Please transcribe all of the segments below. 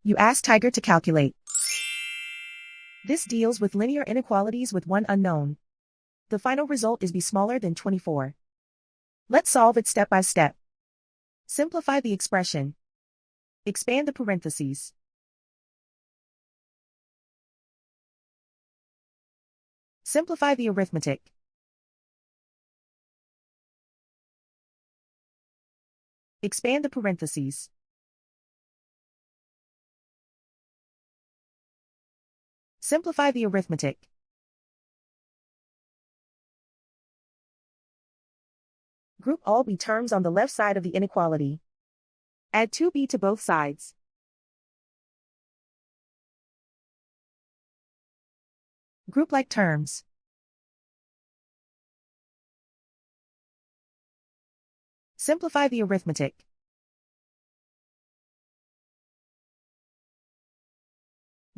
You ask Tiger to calculate. This deals with linear inequalities with one unknown. The final result is b smaller than 24. Let's solve it step by step. Simplify the expression. Expand the parentheses. Simplify the arithmetic. Expand the parentheses. Simplify the arithmetic. Group all b terms on the left side of the inequality. Add 2b to both sides. Group like terms. Simplify the arithmetic.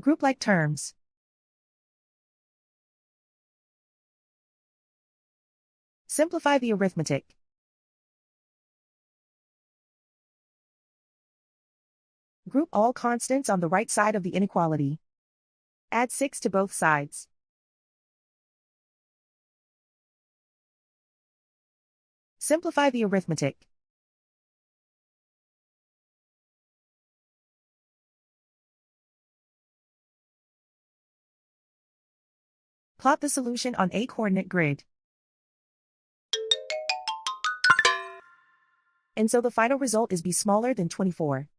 Group like terms. Simplify the arithmetic. Group all constants on the right side of the inequality. Add 6 to both sides. Simplify the arithmetic. Plot the solution on a coordinate grid. And so the final result is b smaller than 24.